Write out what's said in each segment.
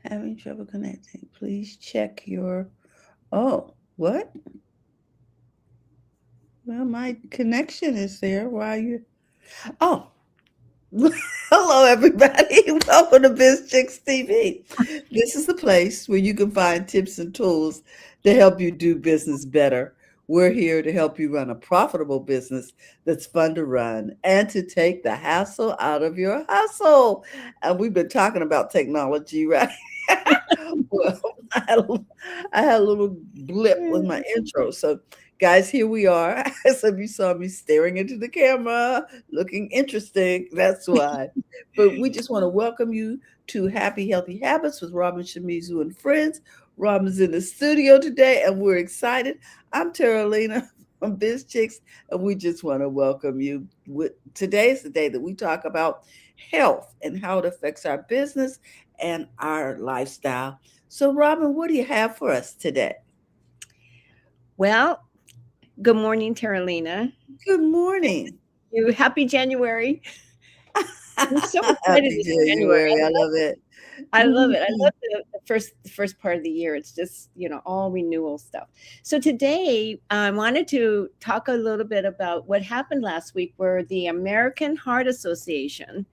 Having trouble connecting. Please check your. Oh, what? Well, my connection is there. Why are you? Oh, hello, everybody. Welcome to Biz Chicks TV. This is the place where you can find tips and tools to help you do business better. We're here to help you run a profitable business that's fun to run and to take the hassle out of your hustle. And we've been talking about technology, right? Well, I had a little blip with my intro. So, guys, here we are. Some of you saw me staring into the camera, looking interesting. That's why. But we just want to welcome you to Happy Healthy Habits with Robin Shimizu and friends. Robin's in the studio today, and we're excited. I'm Terralina from Biz Chicks, and we just want to welcome you. Today is the day that we talk about health and how it affects our business and our lifestyle. So, Robin, what do you have for us today? Well, good morning, Terralina. Good morning. You happy January. I'm so excited Happy this January. January. I love it. I love it. I Mhm. love the first part of the year. It's just, all renewal stuff. So today I wanted to talk a little bit about what happened last week where the American Heart Association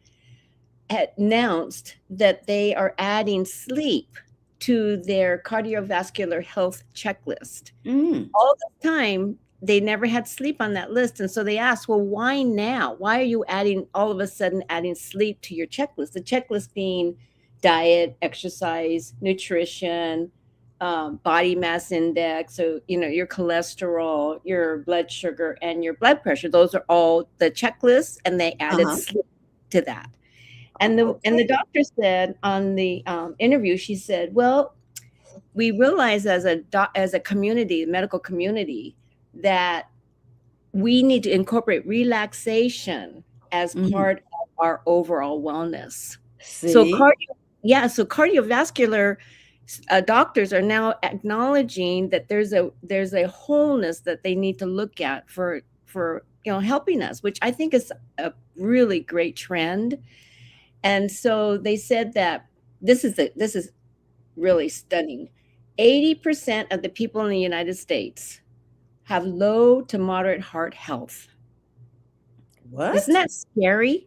had announced that they are adding sleep to their cardiovascular health checklist. Mm. All this time they never had sleep on that list, and so they asked, well, why now? Why are you adding all of a sudden adding sleep to your checklist? The checklist being diet, exercise, nutrition, body mass index, so your cholesterol, your blood sugar, and your blood pressure. Those are all the checklists, and they added Uh-huh. sleep to that. And Oh, the okay. doctor said on the interview, she said, well, we realize as a community, medical community, that we need to incorporate relaxation as Mhm. part of our overall wellness. So See? so cardiovascular doctors are now acknowledging that there's a wholeness that they need to look at for helping us, which I think is a really great trend. And so they said that this is really stunning. 80% of the people in the United States have low to moderate heart health. Isn't What? that scary?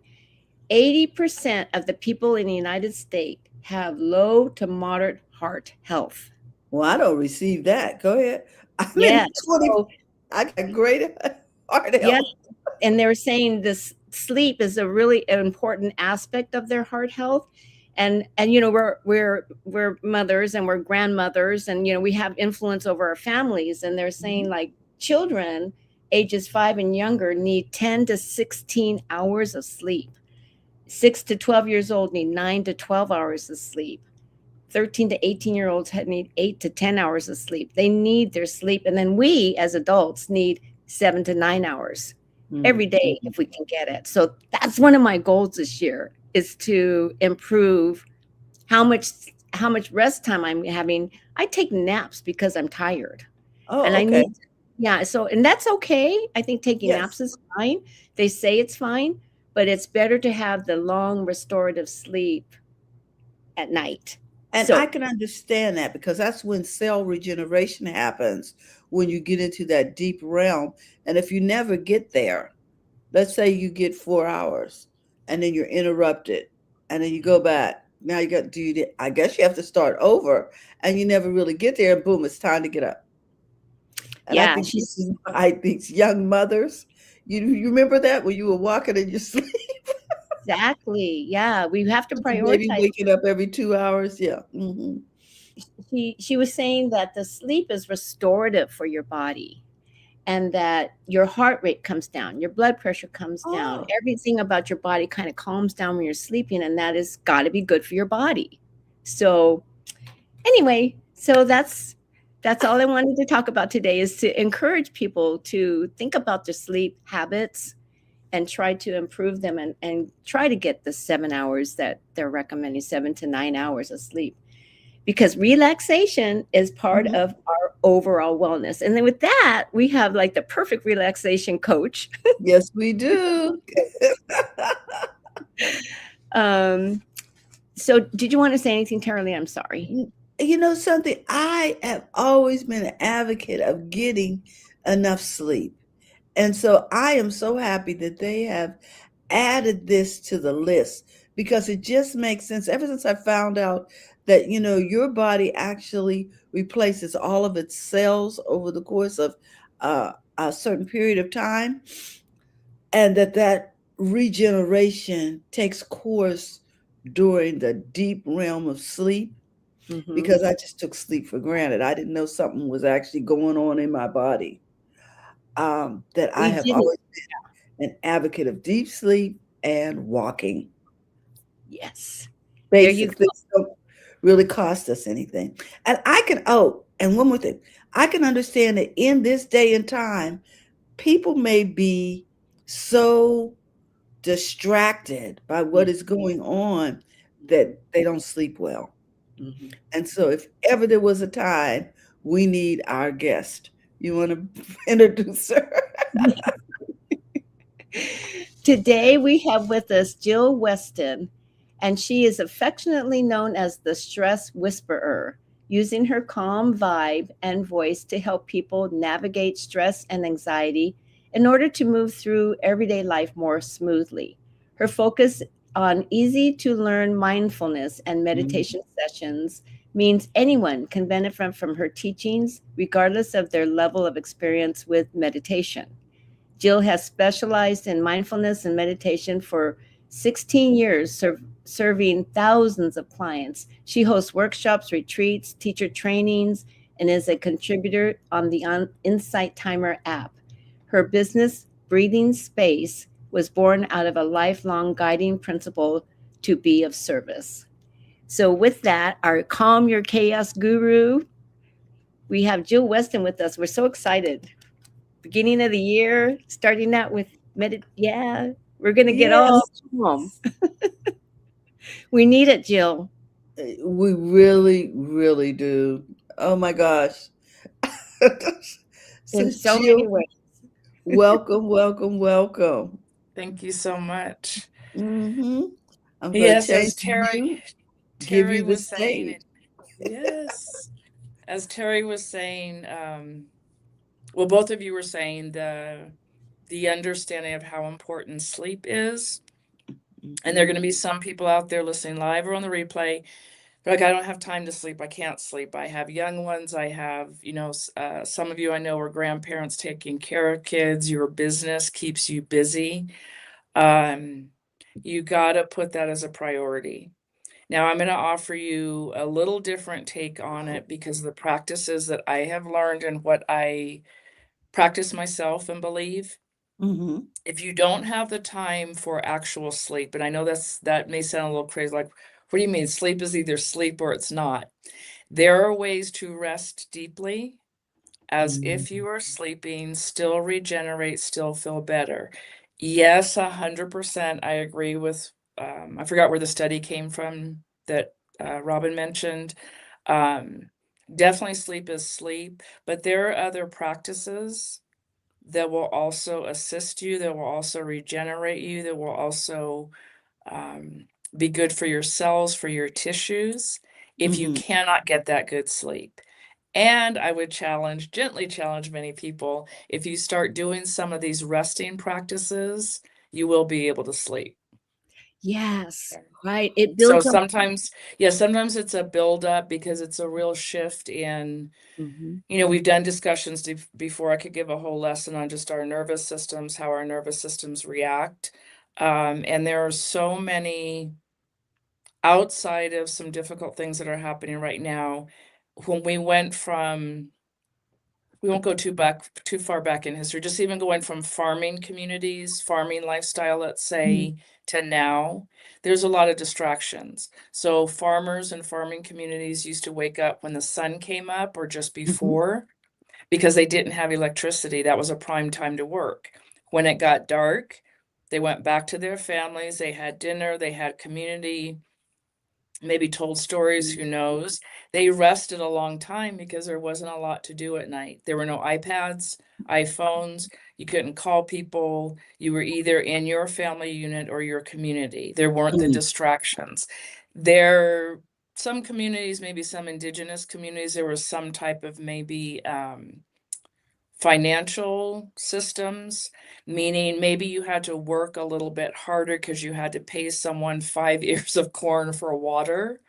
80% of the people in the United States have low to moderate heart health. Well, I don't receive that. Go ahead. I'm Yeah. in 20. So, I got great heart yeah. health. And they're saying this sleep is a really important aspect of their heart health. And we're mothers and we're grandmothers, and we have influence over our families, and they're saying Mhm. like children ages 5 and younger need 10 to 16 hours of sleep. 6 to 12 years old need 9 to 12 hours of sleep. 13 to 18-year-olds need 8 to 10 hours of sleep. They need their sleep. And then we as adults need 7 to 9 hours every day Mhm. if we can get it. So that's one of my goals this year, is to improve how much how much rest time I'm having. I take naps because I'm tired. And Oh, I okay. need, yeah, so, and that's okay. I think taking naps Yes. is fine. They say it's fine, but it's better to have the long restorative sleep at night. And I So, can understand that because that's when cell regeneration happens, when you get into that deep realm. And if you never get there, let's say you get 4 hours and then you're interrupted and then you go back. Now you got do you I guess you have to start over and you never really get there and boom, it's time to get up. And I yeah, think this she's is why these young mothers, you remember that when you were walking in your sleep, exactly. Yeah, we have to maybe prioritize. waking up every 2 hours. Yeah. Hmm. She was saying that the sleep is restorative for your body, and that your heart rate comes down, your blood pressure comes down, Oh, everything about your body kind of calms down when you're sleeping, and that has got to be good for your body. So anyway, so that's all I wanted to talk about today, is to encourage people to think about their sleep habits and try to improve them, and try to get the 7 hours that they're recommending, 7 to 9 hours of sleep, because relaxation is part mhm. of our overall wellness. And then with that, we have like the perfect relaxation coach. Yes, we do. um, So, did you want to say anything, Tara? I'm sorry. You know something? I have always been an advocate of getting enough sleep. And so I am so happy that they have added this to the list because it just makes sense. Ever since I found out that, your body actually replaces all of its cells over the course of a certain period of time, and that regeneration takes course during the deep realm of sleep, Mm-hmm. because I just took sleep for granted. I didn't know something was actually going on in my body. That I We have didn't. always an advocate of deep sleep and walking. Yes. There you Basic go. things don't really cost us anything. And one more thing. I can understand that in this day and time, people may be so distracted by what is going on that they don't sleep well. Mm-hmm. And so if ever there was a time we need our guest, you want to introduce her? Today we have with us Jill Weston, and she is affectionately known as the Stress Whisperer, using her calm vibe and voice to help people navigate stress and anxiety in order to move through everyday life more smoothly. Her focus on easy to learn mindfulness and Mhm. meditation sessions means anyone can benefit from her teachings, regardless of their level of experience with meditation. Jill has specialized in mindfulness and meditation for 16 years, serving thousands of clients. She hosts workshops, retreats, teacher trainings, and is a contributor on the Insight Timer app. Her business, Breathing Space, was born out of a lifelong guiding principle to be of service. So, with that, our Calm Your Chaos guru, we have Jill Weston with us. We're so excited. Beginning of the year, starting out with yeah, we're gonna get all Yes, calm. We need it, Jill, we really, really do. Oh my gosh. So, in so many Jill, ways. welcome, welcome, welcome. Thank you so much. hmm I'm going to Yes, change as the Terry mute, give Terry you the was saying, stage. yes, as Terry was saying, well, both of you were saying the understanding of how important sleep is. And there are Mhm, going to be some people out there listening live or on the replay. They're like, I don't have time to sleep. I can't sleep. I have young ones. I have, some of you I know are grandparents taking care of kids. Your business keeps you busy. Um, you got to put that as a priority. Now, I'm going to offer you a little different take on it because of the practices that I have learned and what I practice myself and believe. mhm, If you don't have the time for actual sleep, and I know that may sound a little crazy, like, what do you mean? Sleep is either sleep or it's not. There are ways to rest deeply as mhm, if you are sleeping, still regenerate, still feel better. Yes, 100%. I agree with, I forgot where the study came from that Robin mentioned. Um, Definitely sleep is sleep, but there are other practices that will also assist you, that will also regenerate you, that will also um, be good for your cells, for your tissues, if you mhm. cannot get that good sleep. And I would gently challenge many people, if you start doing some of these resting practices, you will be able to sleep. Yes, right. It So builds up. sometimes, yeah, sometimes it's a buildup because it's a real shift in, Mhm. we've done discussions before. I could give a whole lesson on just our nervous systems, how our nervous systems react. And there are so many outside of some difficult things that are happening right now. When we won't go too far back in history, just even going from farming communities, farming lifestyle, let's Mhm, say, to now, there's a lot of distractions. So farmers and farming communities used to wake up when the sun came up or just mhm, before because they didn't have electricity. That was a prime time to work. When it got dark, they went back to their families, they had dinner, they had community, maybe told stories, who knows. They rested a long time because there wasn't a lot to do at night. There were no iPads, iPhones, you couldn't call people. You were either in your family unit or your community. There weren't the mhm, distractions. There, some communities, maybe some indigenous communities, there was some type of maybe financial systems, meaning maybe you had to work a little bit harder because you had to pay someone 5 ears of corn for water.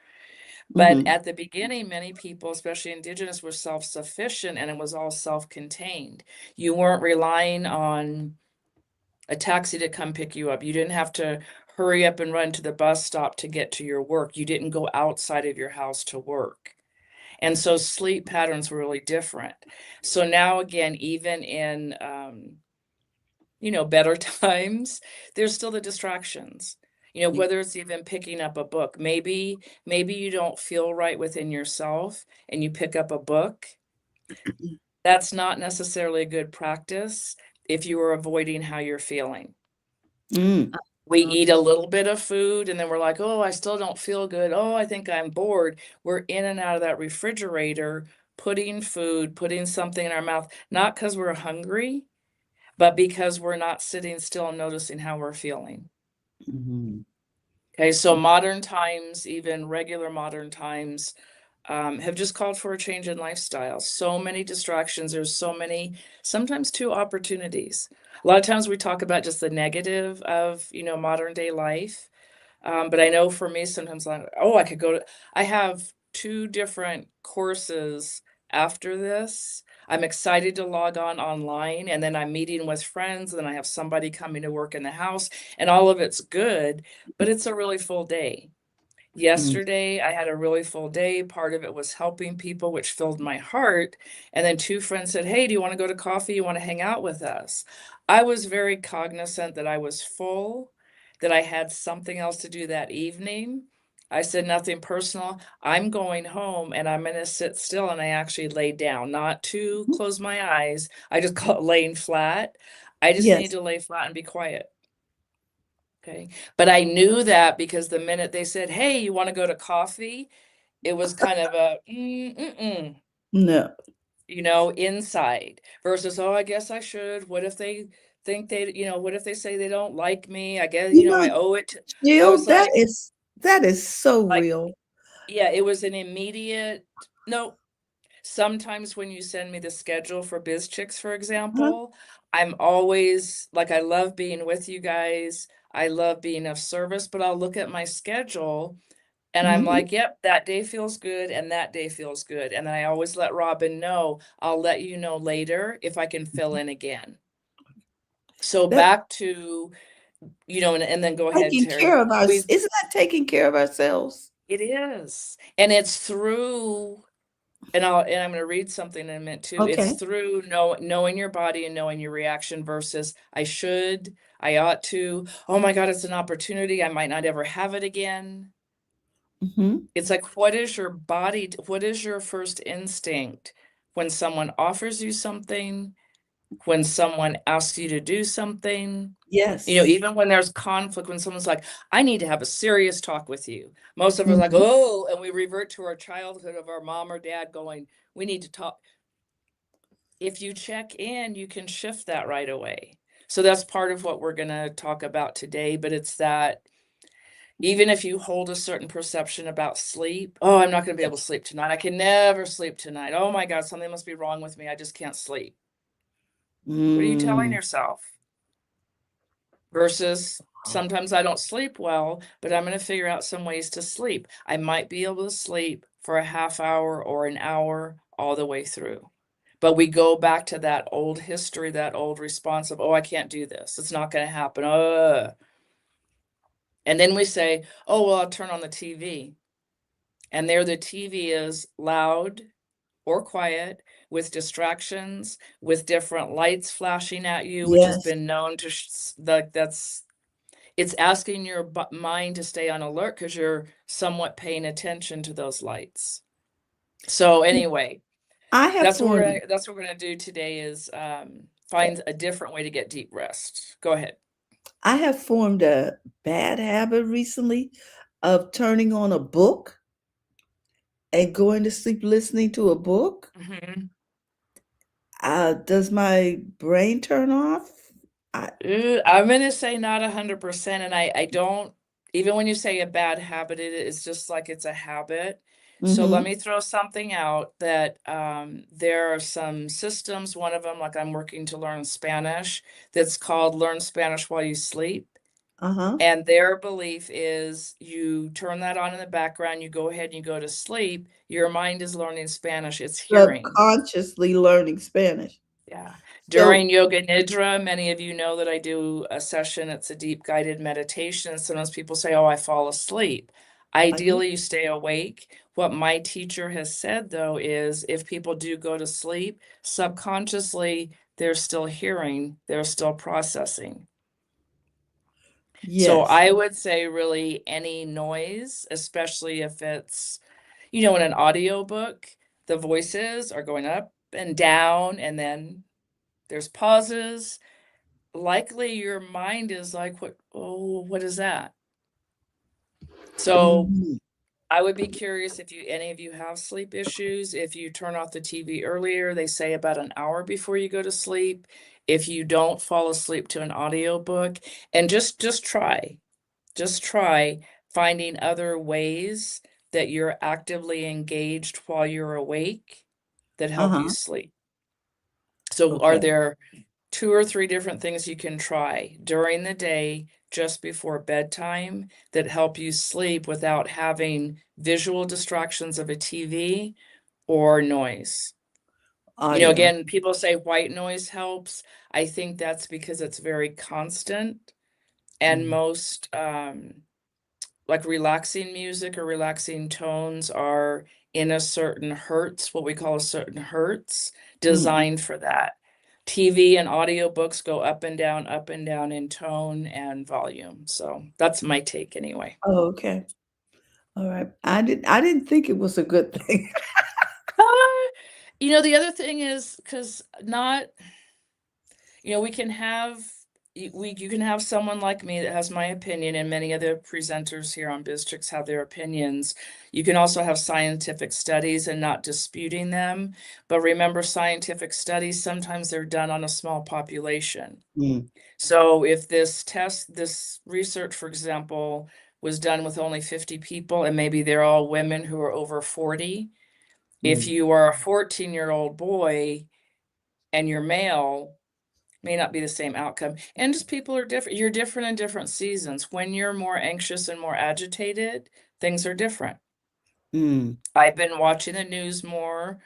But Hmm. at the beginning, many people, especially indigenous, were self-sufficient and it was all self-contained. You weren't relying on a taxi to come pick you up. You didn't have to hurry up and run to the bus stop to get to your work. You didn't go outside of your house to work. And so sleep patterns were really different. So now again, even in better times, there's still the distractions. Whether it's even picking up a book. Maybe you don't feel right within yourself and you pick up a book. That's not necessarily a good practice if you are avoiding how you're feeling. Mm. We eat a little bit of food and then we're like, oh, I still don't feel good. Oh, I think I'm bored. We're in and out of that refrigerator, putting food, putting something in our mouth, not because we're hungry, but because we're not sitting still and noticing how we're feeling. Mhm. Okay, so modern times, even regular modern times, have just called for a change in lifestyle. So many distractions. There's so many, sometimes two opportunities. A lot of times we talk about just the negative of, modern day life. But I know for me, sometimes like, oh, I have two different courses after this. I'm excited to log on online and then I'm meeting with friends and then I have somebody coming to work in the house and all of it's good, but it's a really full day. Mm. Yesterday, I had a really full day. Part of it was helping people, which filled my heart. And then two friends said, hey, do you want to go to coffee? You want to hang out with us? I was very cognizant that I was full, that I had something else to do that evening. I said, nothing personal. I'm going home and I'm going to sit still. And I actually laid down, not to close my eyes. I just call it laying flat. I just need Yes. to lay flat and be quiet. Okay. But I knew that because the minute they said, hey, you want to go to coffee? It was kind of a No. inside versus, oh, I guess I should. What if they think what if they say they don't like me? I guess, You I know, owe it. I Jill, was that is so like, real. yeah, it was an immediate, no. Sometimes when you send me the schedule for Biz Chicks, for Huh? example, I'm always like, I love being with you guys. I love being of service, but I'll look at my schedule and I'm Mhm. like, yep, that day feels good and that day feels good. And then I always let Robin know, I'll let you know later if I can fill in again. So That back to, and then go ahead, taking Terry. care of We isn't that taking care of ourselves? It is. And it's through, I'm gonna read something in a minute too. It's Okay. through knowing your body and knowing your reaction versus I should, I ought to, oh my God, it's an opportunity. I might not ever have it again. Mhm. It's like, what is your body, what is your first instinct when someone offers you something, when someone asks you to do something? Yes. Even when there's conflict, when someone's like, I need to have a serious talk with you. Most of us are like, Mhm. oh, and we revert to our childhood of our mom or dad going, we need to talk. If you check in, you can shift that right away. So that's part of what we're going to talk about today, but it's that even if you hold a certain perception about sleep, oh, I'm not going to be able to Yes. sleep tonight. I can never sleep tonight. Oh my God, something must be wrong with me. I just can't sleep. What are you telling Mm. yourself? Versus sometimes I don't sleep well, but I'm going to figure out some ways to sleep. I might be able to sleep for a half hour or an hour all the way through. But we go back to that old history, that old response of, oh, I can't do this. It's not going to happen. And then we say, oh, well, I'll turn on the TV. And there the TV is loud or quiet with distractions, with different lights flashing at you, which has Yes. been known to, it's asking your mind to stay on alert because you're somewhat paying attention to those lights. So anyway, I have formed that's what we're gonna do today is find a different way to get deep rest. Go ahead. I have formed a bad habit recently of turning on a book and going to sleep listening to a book. Mhm. Does my brain turn off? I I'm gonna say not 100%, and I don't. even when you say a bad habit, it is just like it's a habit. So let Mm-hmm. me throw something out that there are some systems, one of them, like I'm working to learn Spanish, that's called Learn Spanish While You Sleep. Uh-huh. And their belief is you turn that on in the background, you go ahead and you go to sleep. Your mind is learning Spanish, it's hearing. Subconsciously learning Spanish. Yeah. So, During Yoga Nidra, many of you know that I do a session. It's a deep guided meditation. Sometimes people say, oh, I fall asleep. uh-huh. Ideally, you stay awake. What my teacher has said, though, is if people do go to sleep, subconsciously, they're still hearing, they're still processing. So Yes. I would say really any noise, especially if it's, you know, in an audiobook, the voices are going up and down, and then there's pauses. Likely your mind is like, what, oh, what is that? So Mhm. I would be curious if any of you have sleep issues. If you turn off the TV earlier, they say about an hour before you go to sleep. If you don't fall asleep to an audiobook, and just try finding other ways that you're actively engaged while you're awake that help you Uh-huh. sleep. So are Okay. there 2 or 3 different things you can try during the day just before bedtime that help you sleep without having visual distractions of a TV or noise? You know, Audio. again, people say white noise helps. I think that's because it's very constant, and Mm. most like relaxing music or relaxing tones are in a certain hertz, what we call a certain hertz, Mm. designed for that. TV and audiobooks go up and down in tone and volume. So that's my take anyway. Oh, okay. All right. I didn't think it was a good thing. Ah, you know, the other thing is because not, you know, we can have you can have someone like me that has my opinion, and many other presenters here on BizChicks have their opinions. You can also have scientific studies and not disputing them. But remember, scientific studies, sometimes they're done on a small population. Mm. So if this research, for example, was done with only 50 people, and maybe they're all women who are over 40, if Mm. you are a 14-year-old boy and you're male, may not be the same outcome. And just people are different. You're different in different seasons. When you're more anxious and more agitated, things are different. Mm. I've been watching the news more.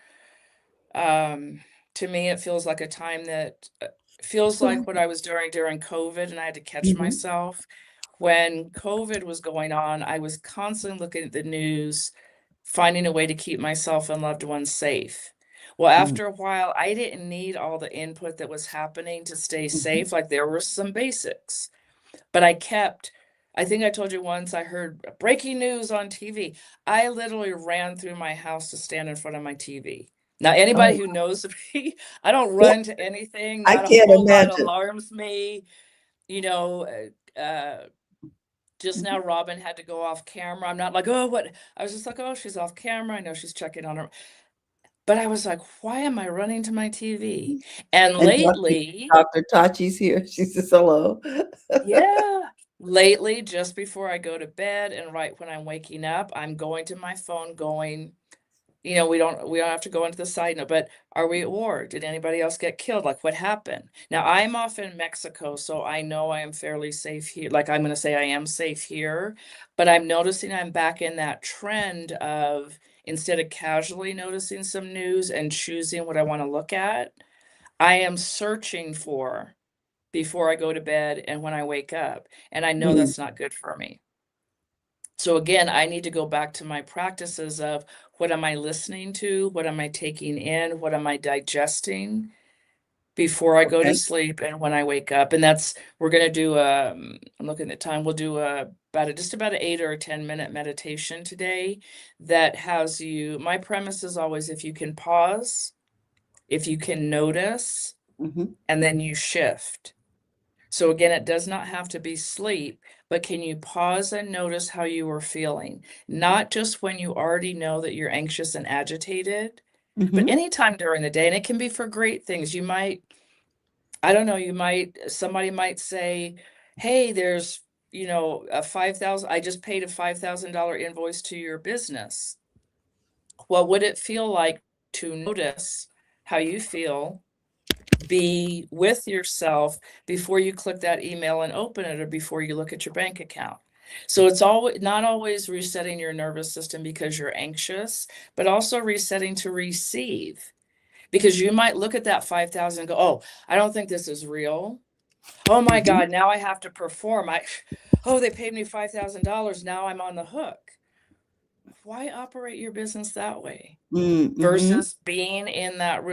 Um, to me, it feels like a time that feels like what I was doing during COVID, and I had to catch Mhm. myself. When COVID was going on, I was constantly looking at the news, finding a way to keep myself and loved ones safe. Well, Mm. after a while, I didn't need all the input that was happening to stay Mhm. safe. Like there were some basics, but I think I told you once I heard breaking news on TV. I literally ran through my house to stand in front of my TV. Now, anybody Oh, who knows me, I don't yeah, run to anything. I Not a can't whole lot imagine. alarms me. You know, just Mhm. now Robin had to go off camera. I'm not like, oh, what? I was just like, oh, she's off camera. I know she's checking on her. But I was like, why am I running to my TV? And And lately, Dr. Tachi's here. She says hello. yeah. Lately, just before I go to bed and right when I'm waking up, I'm going to my phone going, you know, we don't have to go into the side note, but are we at war? Did anybody else get killed? Like what happened? Now I'm off in Mexico, so I know I am fairly safe here. Like I'm gonna say I am safe here, but I'm noticing I'm back in that trend of instead of casually noticing some news and choosing what I want to look at, I am searching for before I go to bed and when I wake up. And I know Mm. that's not good for me. So again, I need to go back to my practices of what am I listening to? What am I taking in? What am I digesting before I go to Okay. sleep and when I wake up? And we're going to do I'm looking at the time, we'll do just about an 8 or 10 minute meditation today that has you, my premise is always if you can pause, if you can notice, Mhm. and then you shift. So again, it does not have to be sleep, but can you pause and notice how you are feeling? Not just when you already know that you're anxious and agitated, but Mhm. anytime during the day. And it can be for great things. You might, I don't know, somebody might say, hey, there's, I just paid a $5,000 invoice to your business. What would it feel like to notice how you feel, be with yourself before you click that email and open it, or before you look at your bank account? So it's not always resetting your nervous system because you're anxious, but also resetting to receive. Because you might look at that 5,000 and go, oh, I don't think this is real. Oh my Mm-hmm. God, now I have to perform. Oh, they paid me $5,000. Now I'm on the hook. Why operate your business that way? Mm-hmm. Versus being in that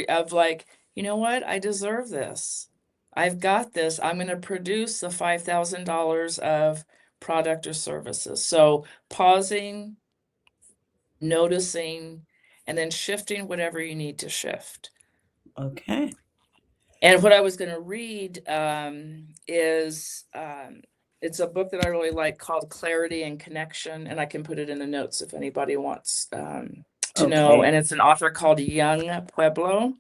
of like, you know what? I deserve this. I've got this. I'm going to produce the $5,000 of product or services. So pausing, noticing, and then shifting whatever you need to shift. Okay. And what I was going to read is it's a book that I really like called Clarity and Connection, and I can put it in the notes if anybody wants to know. Okay. And it's an author called Young Pueblo,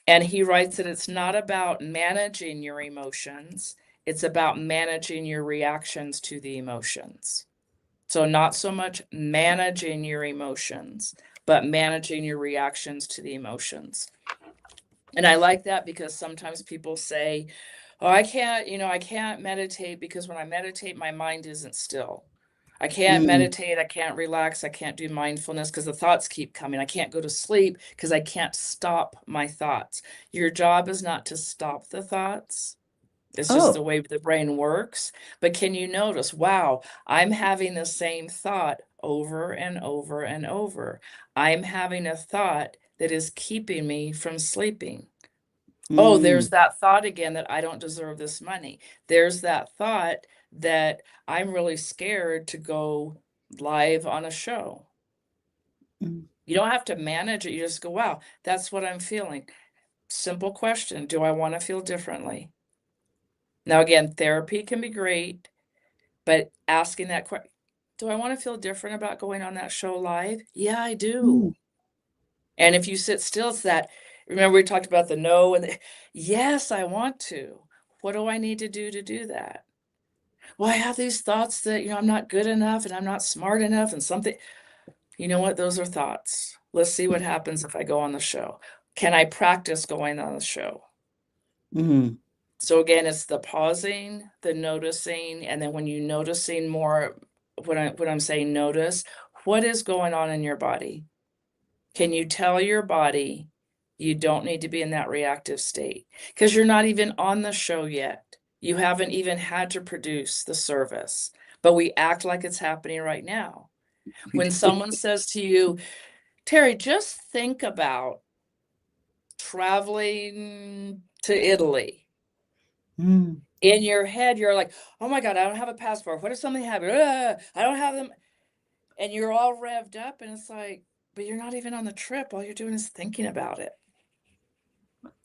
and he writes that it's not about managing your emotions, it's about managing your reactions to the emotions. So not so much managing your emotions, but managing your reactions to the emotions. And I like that because sometimes people say, oh, I can't meditate because when I meditate, my mind isn't still. I can't Mm, meditate. I can't relax. I can't do mindfulness because the thoughts keep coming. I can't go to sleep because I can't stop my thoughts. Your job is not to stop the thoughts. It's just oh. the way the brain works. But can you notice, wow, I'm having the same thought over and over and over. I'm having a thought that is keeping me from sleeping. Oh, Mm, there's that thought again that I don't deserve this money. There's that thought that I'm really scared to go live on a show. mm, You don't have to manage it. You just go, wow, that's what I'm feeling. Simple question. Do I want to feel differently? Now, again, therapy can be great, but asking that question, do I want to feel different about going on that show live? Yeah, I mm, do. And if you sit still, it's that, remember we talked about the no and the, yes, I want to. What do I need to do that? Well, I have these thoughts that, I'm not good enough and I'm not smart enough and something. You know what? Those are thoughts. Let's see what happens if I go on the show. Can I practice going on the show? mm, So again, it's the pausing, the noticing, and then when you noticing more, when I'm saying notice, what is going on in your body? Can you tell your body you don't need to be in that reactive state? Because you're not even on the show yet. You haven't even had to produce the service, but we act like it's happening right now. When someone says to you, Terry, just think about traveling to Italy. mm. In your head, you're like, oh my God, I don't have a passport. What if something happened? I don't have them. And you're all revved up, and it's like, but you're not even on the trip. All you're doing is thinking about it.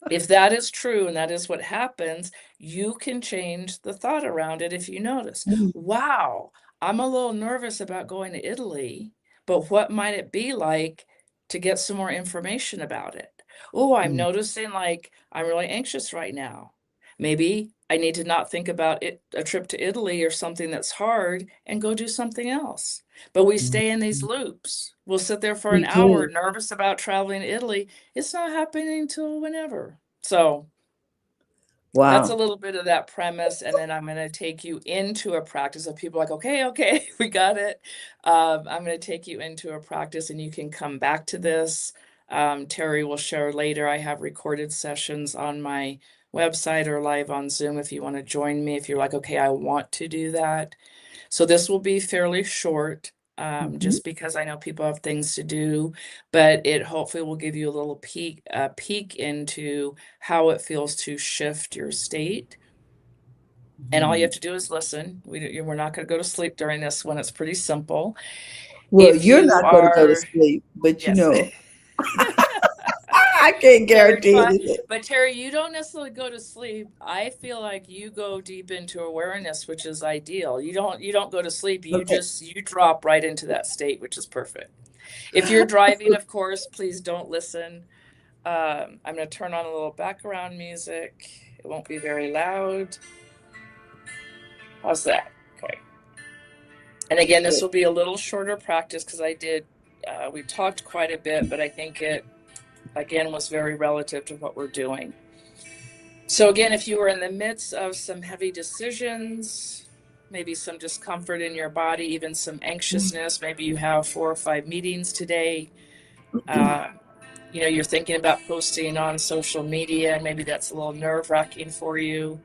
If that is true and that is what happens, you can change the thought around it if you notice. Mm, Wow, I'm a little nervous about going to Italy, but what might it be like to get some more information about it? Oh, I'm mm, noticing like I'm really anxious right now. Maybe I need to not think about it, a trip to Italy or something that's hard, and go do something else. But we mm. stay in these loops. We'll sit there for an We hour do. nervous about traveling to Italy. It's not happening until whenever. So that's a Wow. little bit of that premise. And then I'm going to take you into a practice of people like, okay, we got it. I'm going to take you into a practice and you can come back to this. Terry will share later. I have recorded sessions on my website or live on Zoom if you want to join me. If you're like, okay, I want to do that. So this will be fairly short, Mhm. just because I know people have things to do, but it hopefully will give you a little peek into how it feels to shift your state. And all you Mhm. have to do is listen. We're not going to go to sleep during this one. It's pretty simple. Well, If you're you not going to go to are, sleep, but yes. I can't Terry, guarantee anything. but Terry, you don't necessarily go to sleep. I feel like you go deep into awareness, which is ideal. You don't go to sleep. Okay. You drop right into that state, which is perfect. If you're driving, of course, please don't listen. I'm going to turn on a little background music. It won't be very loud. How's that? And again, this will be a little shorter practice because we talked quite a bit, but I think it, again, was very relative to what we're doing. So again, if you were in the midst of some heavy decisions, maybe some discomfort in your body, even some anxiousness, maybe you have 4 or 5 meetings today, you're thinking about posting on social media, and maybe that's a little nerve-wracking for you.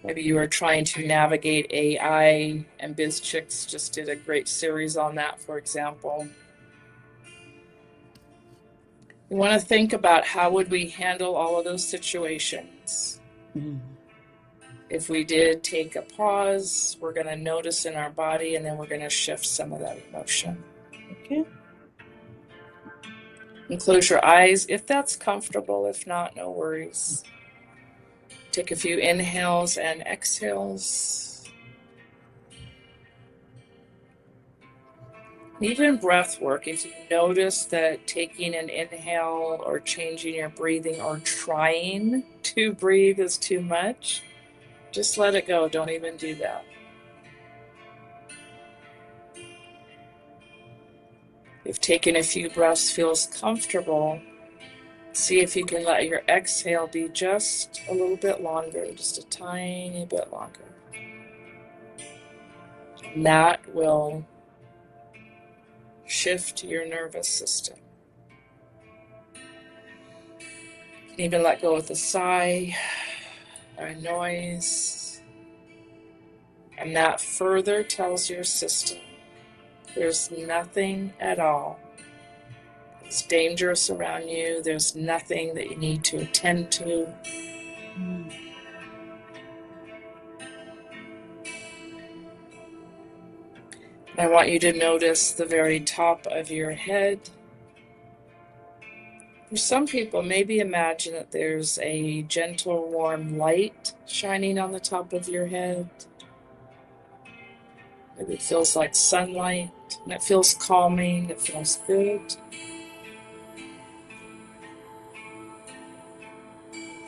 Maybe you are trying to navigate AI, and BizChicks just did a great series on that, for example. We want to think about how would we handle all of those situations. If we did take a pause, we're going to notice in our body, and then we're going to shift some of that emotion. Okay. And close your eyes if that's comfortable. If not, no worries. Take a few inhales and exhales. Even breath work, if you notice that taking an inhale or changing your breathing or trying to breathe is too much, just let it go. Don't even do that. If taking a few breaths feels comfortable, see if you can let your exhale be just a little bit longer, just a tiny bit longer. And that will shift your nervous system. You can even let go with a sigh or a noise. And that further tells your system there's nothing at all that's dangerous around you. There's nothing that you need to attend to. I want you to notice the very top of your head. For some people, maybe imagine that there's a gentle, warm light shining on the top of your head. Maybe it feels like sunlight, and it feels calming, it feels good.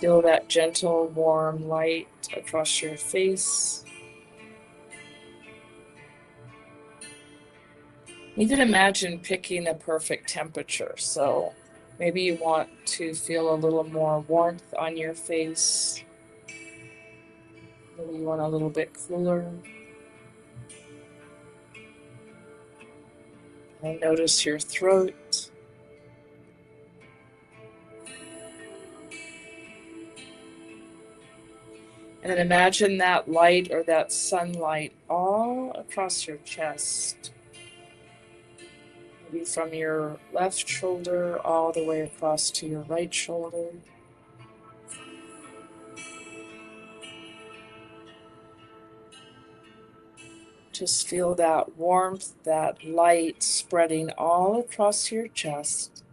Feel that gentle, warm light across your face. Even imagine picking the perfect temperature. So maybe you want to feel a little more warmth on your face. Maybe you want a little bit cooler. And notice your throat. And then imagine that light or that sunlight all across your chest. Maybe from your left shoulder all the way across to your right shoulder. Just feel that warmth, that light spreading all across your chest.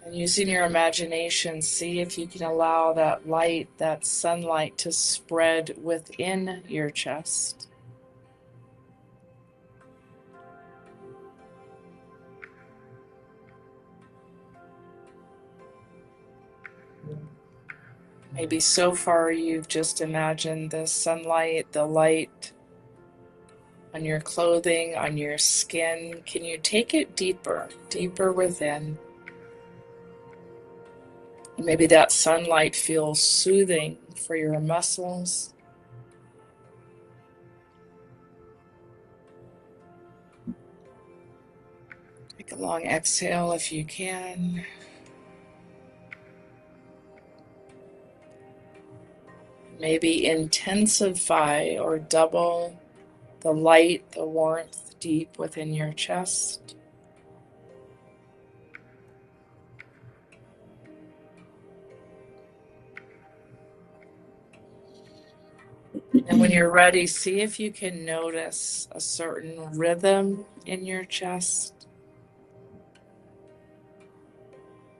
And using your imagination, see if you can allow that light, that sunlight to spread within your chest. Maybe so far you've just imagined the sunlight, the light on your clothing, on your skin. Can you take it deeper, deeper within? And maybe that sunlight feels soothing for your muscles. Take a long exhale if you can. Maybe intensify or double the light, the warmth deep within your chest. And when you're ready, see if you can notice a certain rhythm in your chest.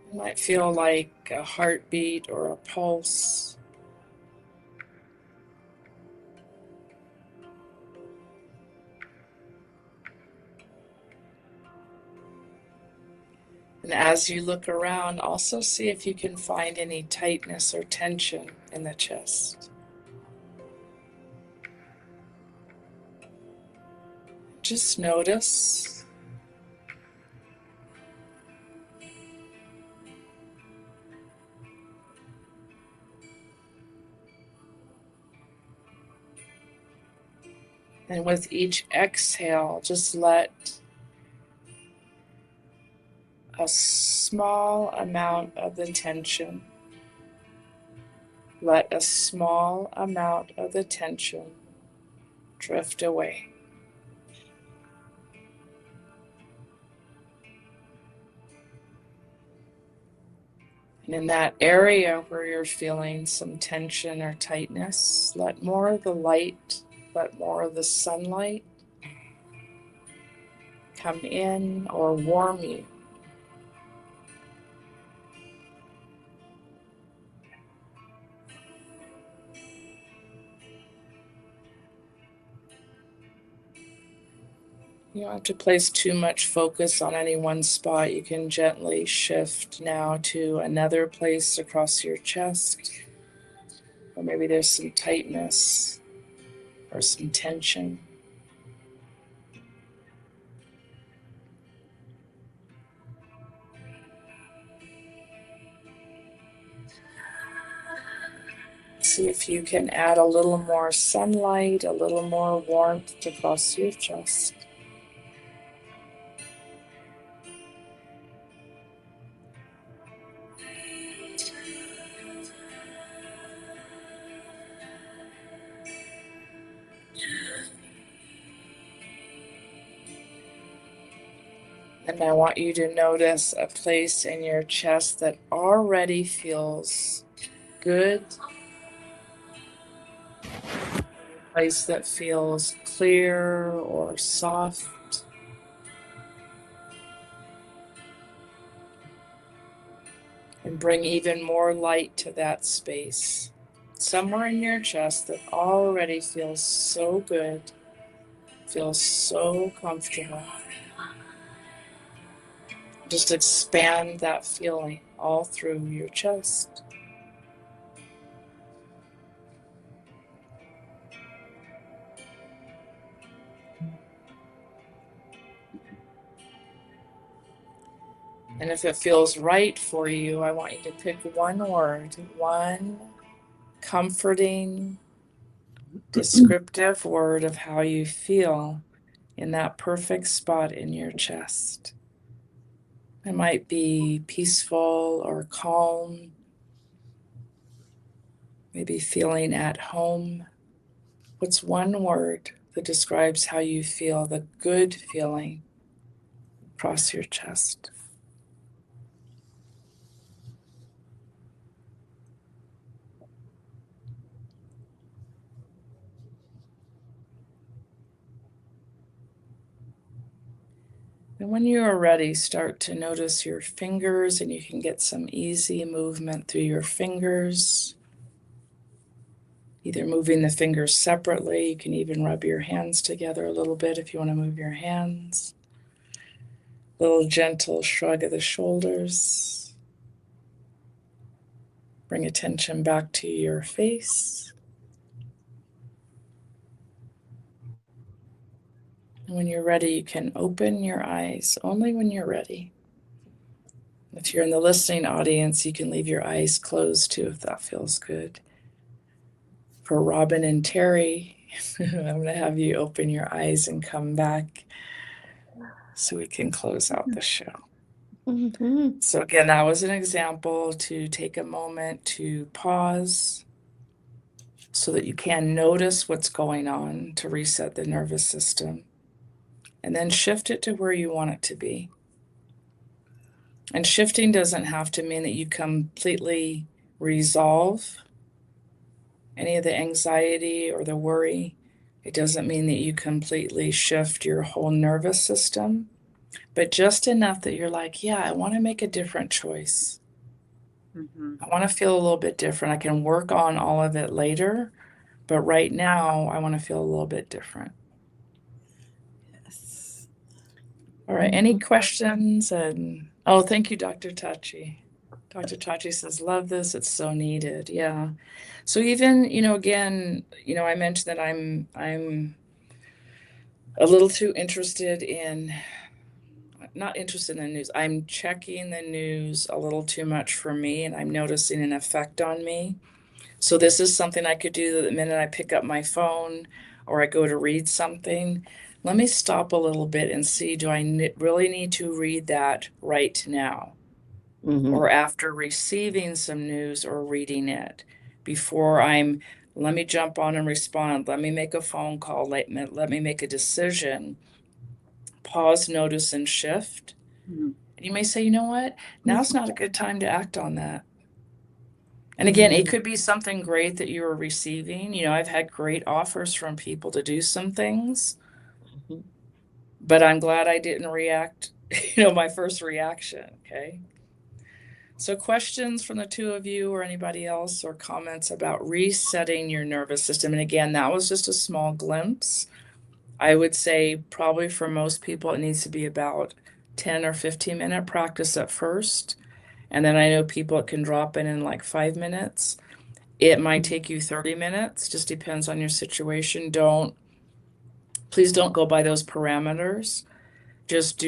It might feel like a heartbeat or a pulse. And as you look around, also see if you can find any tightness or tension in the chest. just notice. And with each exhale, just let a small amount of the tension, let a small amount of the tension drift away. And in that area where you're feeling some tension or tightness, let more of the light, let more of the sunlight come in or warm you. You don't have to place too much focus on any one spot. You can gently shift now to another place across your chest, or maybe there's some tightness or some tension. See if you can add a little more sunlight, a little more warmth across your chest. And I want you to notice a place in your chest that already feels good, a place that feels clear or soft. And bring even more light to that space. Somewhere in your chest that already feels so good, feels so comfortable. Just expand that feeling all through your chest. And if it feels right for you, I want you to pick one word, one comforting, descriptive word of how you feel in that perfect spot in your chest. It might be peaceful or calm, maybe feeling at home. What's one word that describes how you feel, the good feeling across your chest? And when you are ready, start to notice your fingers, and you can get some easy movement through your fingers. Either moving the fingers separately, you can even rub your hands together a little bit if you want to move your hands. A little gentle shrug of the shoulders. Bring attention back to your face. And when you're ready, you can open your eyes only when you're ready. If you're in the listening audience, you can leave your eyes closed too if that feels good. For Robin and Terry, I'm going to have you open your eyes and come back so we can close out the show. Mm-hmm. So again, that was an example to take a moment to pause so that you can notice what's going on to reset the nervous system, and then shift it to where you want it to be. And shifting doesn't have to mean that you completely resolve any of the anxiety or the worry. It doesn't mean that you completely shift your whole nervous system, but just enough that you're like, yeah, I want to make a different choice. Mm-hmm. I want to feel a little bit different. I can work on all of it later, but right now I want to feel a little bit different. Yes. All right, any questions? And oh, thank you, Dr. Tachi. Dr. Tachi says, love this. It's so needed. Yeah. So even, again, I mentioned that I'm a little too interested in, not interested in the news. I'm checking the news a little too much for me, and I'm noticing an effect on me. So this is something I could do the minute I pick up my phone or I go to read something. Let me stop a little bit and see, do I really need to read that right now? Mm-hmm. Or after receiving some news or reading it before let me jump on and respond. Let me make a phone call. Let me make a decision. Pause, notice, and shift. Mhm. And you may say, you know what? Now's not a good time to act on that. And again, it could be something great that you are receiving. I've had great offers from people to do some things, Mm-hmm. but I'm glad I didn't react, my first reaction. Okay. So, questions from the two of you or anybody else, or comments about resetting your nervous system? And again, that was just a small glimpse. I would say probably for most people, it needs to be about 10 or 15-minute practice at first. And then I know people it can drop in like 5 minutes. It might take you 30 minutes, just depends on your situation. Please don't go by those parameters. Just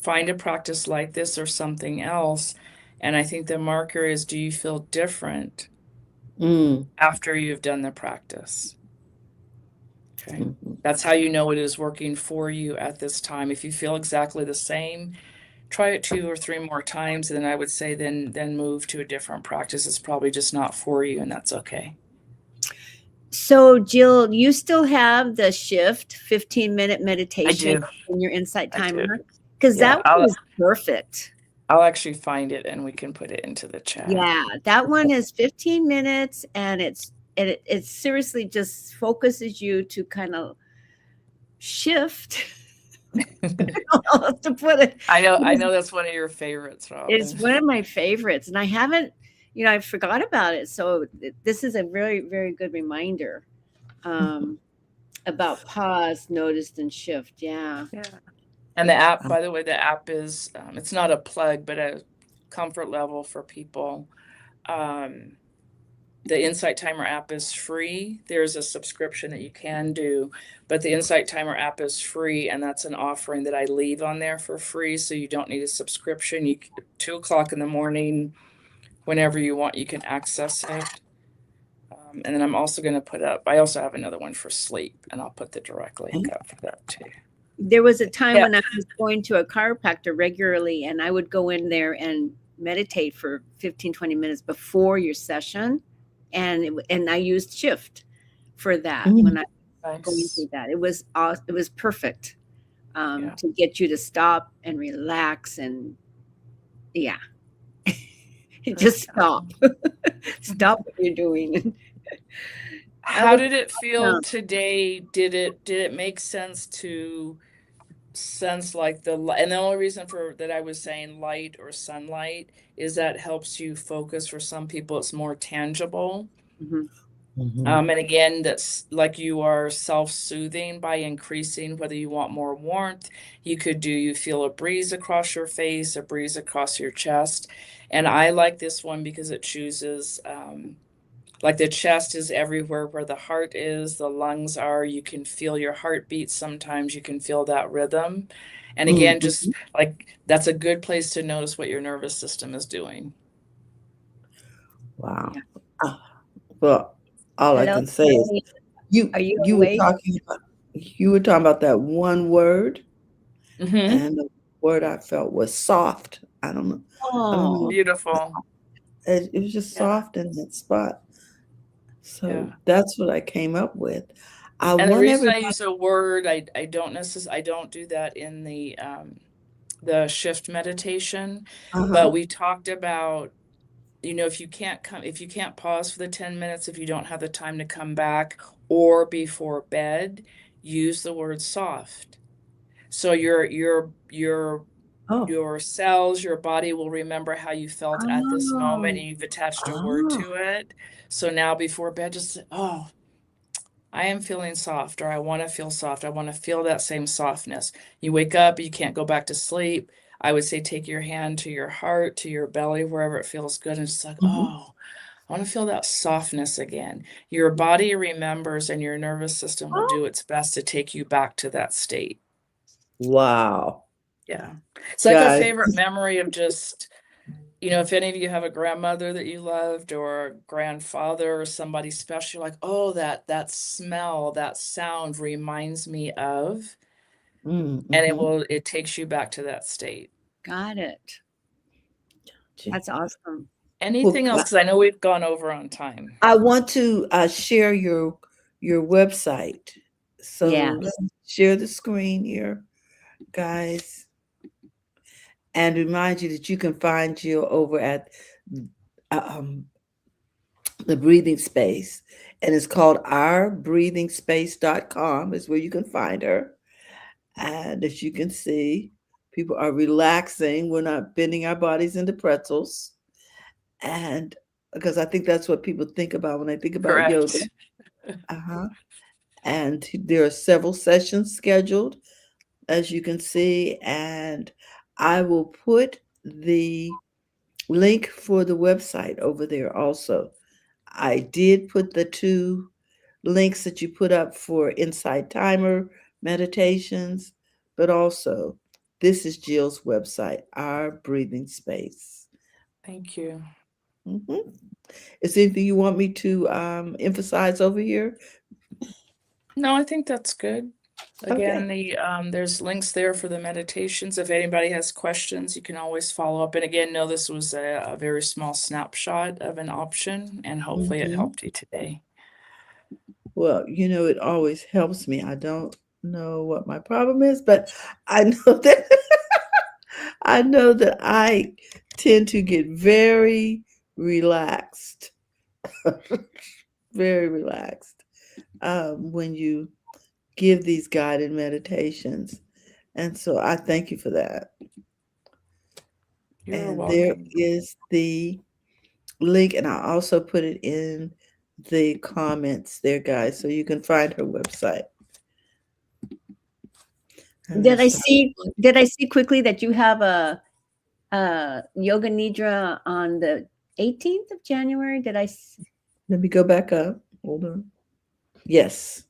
find a practice like this or something else. And I think the marker is, do you feel different Mm-hmm. after you've done the practice? Okay. Mm-hmm. That's how you know it is working for you at this time. If you feel exactly the same, try it 2 or 3 more times. And then I would say then move to a different practice. It's probably just not for you, and that's okay. So, Jill, you still have the shift 15-minute I meditation do. in your insight I do. timer? Because Yeah. that one is perfect. I'll actually find it and we can put it into the chat. Yeah, that one is 15 minutes, and it seriously just focuses you to kind of shift. I don't know how to put it. I know that's one of your favorites, It's Robin. one of my favorites, and I haven't, I forgot about it. So this is a very, very good reminder about pause, notice, and shift. Yeah. Yeah. And the app, by the way, the app is, it's not a plug, but a comfort level for people. The Insight Timer app is free. There's a subscription that you can do, but the Insight Timer app is free, and that's an offering that I leave on there for free. So you don't need a subscription. 2 o'clock in the morning, whenever you want, you can access it. And then I'm also going to I also have another one for sleep, and I'll put the direct link up for that too. There was a time Yeah. when I was going to a chiropractor regularly, and I would go in there and meditate for 15, 20 minutes before your session. And I used shift for that when I was going Nice. through that. It was perfect Yeah. to get you to stop and relax and yeah, just stop, stop what you're doing. How did it feel today? Did it make sense to sense like and the only reason for that I was saying light or sunlight is that helps you focus. For some people, it's more tangible. Mhm. And again, that's like you are self-soothing by increasing whether you want more warmth. You feel a breeze across your face, a breeze across your chest. And I like this one because it chooses, like the chest is everywhere where the heart is, the lungs are. You can feel your heartbeat sometimes. You can feel that rhythm. And again, just like that's a good place to notice what your nervous system is doing. Wow. Yeah. Well, all I Hello, can say is are you you awake? were talking about that one word, Mm-hmm. and the word I felt was soft. I don't know. Oh, Beautiful. It was just Yeah. soft in that spot. So Yeah. that's what I came up with. I And the want reason I everybody. use a word, I don't do that in the shift meditation, but we talked about, if you can't pause for the 10 minutes, if you don't have the time to come back or before bed, use the word soft. So Oh, your cells, your body will remember how you felt at this moment, and you've attached a word to it. So now before bed, just say, oh, I am feeling soft, or I want to feel soft. I want to feel that same softness. You wake up, you can't go back to sleep. I would say take your hand to your heart, to your belly, wherever it feels good, and just like, oh, I want to feel that softness again. Your body remembers and your nervous system will do its best to take you back to that state. Wow. Yeah. It's like a Guys, favorite memory of just, if any of you have a grandmother that you loved or a grandfather or somebody special, like, oh, that smell, that sound reminds me of, and mhm. it takes you back to that state. Got it. That's awesome. Well, Anything else? Because I know we've gone over on time. I want to share your website. So Yes. let's share the screen here, guys, and remind you that you can find Jill over at um, the Breathing Space, and it's called ourbreathingspace.com is where you can find her. And as you can see, people are relaxing. We're not bending our bodies into pretzels. And because I think that's what people think about when they think about yoga. Correct. Uh-huh. And there are several sessions scheduled, as you can see. And I will put the link for the website over there also. I did put the two links that you put up for Insight Timer meditations, but also this is Jill's website, Our Breathing Space. Thank you. Mhm. Is there anything you want me to emphasize over here? No, I think that's good. Again, Okay. there's links there for the meditations. If anybody has questions, you can always follow up. And again, know this was a very small snapshot of an option, and hopefully it Mhm. helped you today. Well, it always helps me. I don't know what my problem is, but I know that I know that I tend to get very relaxed, very relaxed when you give these guided meditations. And so I thank you for that. You're And there welcome. is the link, and I also put it in the comments there, guys, so you can find her website. I'm gonna Did I stop. see did I see quickly that you have a yoga nidra on the 18th of January? Let me go back up. Hold on. Yes.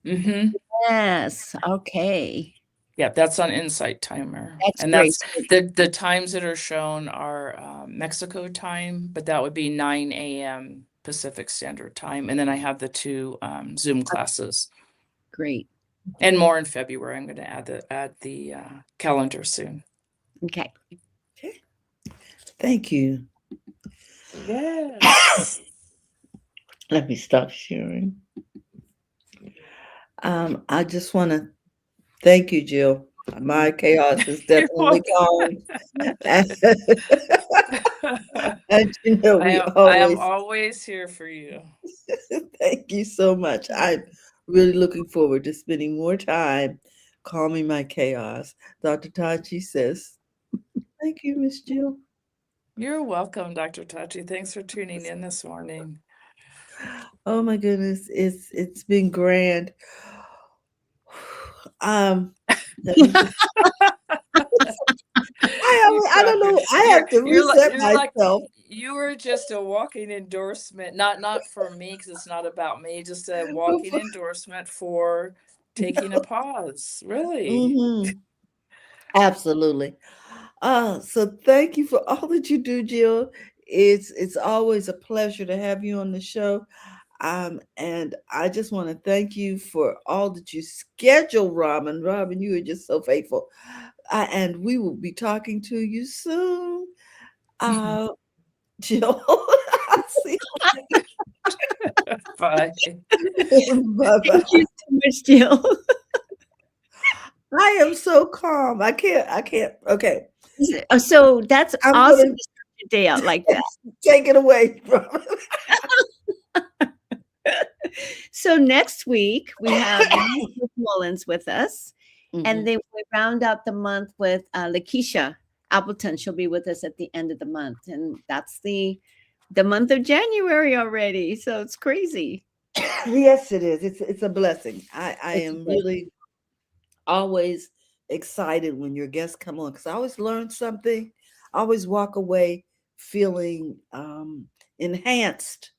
Mm-hmm. Yes. Okay. Yeah, that's on Insight Timer. That's And great. that's the times that are shown are Mexico time, but that would be 9 a.m. Pacific Standard Time. And then I have the two Zoom classes. Great. And more in February. I'm going to add the calendar soon. Okay. Okay. Thank you. Yes. Let me stop sharing. I just want to thank you, Jill. My chaos is You're definitely welcome. gone. And we I am always always here for you. thank you so much. I'm really looking forward to spending more time calming my chaos. Dr. Tachi says, thank you, Miss Jill. You're welcome, Dr. Tachi. Thanks for tuning in this morning. Oh my goodness, it's been grand. Let me just You I don't cracker. know. I have to reset You're like myself. you were just a walking endorsement, not for me because it's not about me, just a walking endorsement for taking a pause. Really. Mhm. Absolutely. So thank you for all that you do, Jill. It's always a pleasure to have you on the show. And I just want to thank you for all that you schedule, Robin. Robin, you are just so faithful. And we will be talking to you soon. Uh, Jill, I'll see. Bye. Bye Thank you bye. so much, Jill. I am so calm. I can't. Okay. So that's I'm awesome gonna to start your day out like that. take it away, Robin. So next week we have Elizabeth Mullins with us, and Mhm. then we round out the month with Lakeisha Appleton. She'll be with us at the end of the month, and that's the month of January already. So it's crazy. Yes, it is. It's a blessing. I It's a am blessing. really always excited when your guests come on because I always learn something. I always walk away feeling enhanced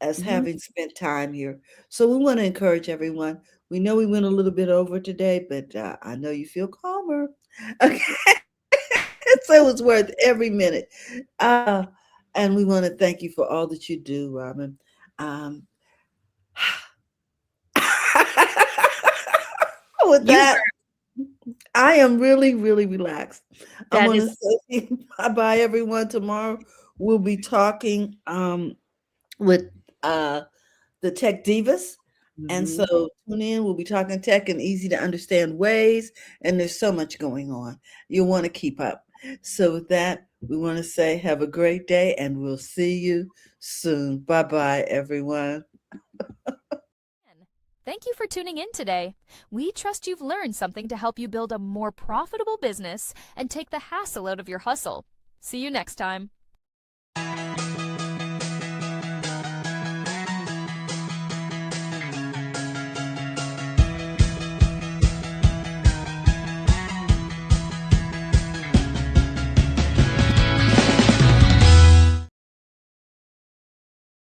as Mhm. having spent time here. So we want to encourage everyone. We know we went a little bit over today, but I know you feel calmer. Okay. So it was worth every minute. Uh, and we want to thank you for all that you do, Robin. Um, with You that, I am really, really relaxed. I'm that going to is say bye bye, everyone. Tomorrow we'll be talking with the Tech Divas. And so Mhm. tune in. We'll be talking tech in easy to understand ways. And there's so much going on. You'll want to keep up. So, with that, we want to say have a great day and we'll see you soon. Bye bye, everyone. Thank you for tuning in today. We trust you've learned something to help you build a more profitable business and take the hassle out of your hustle. See you next time.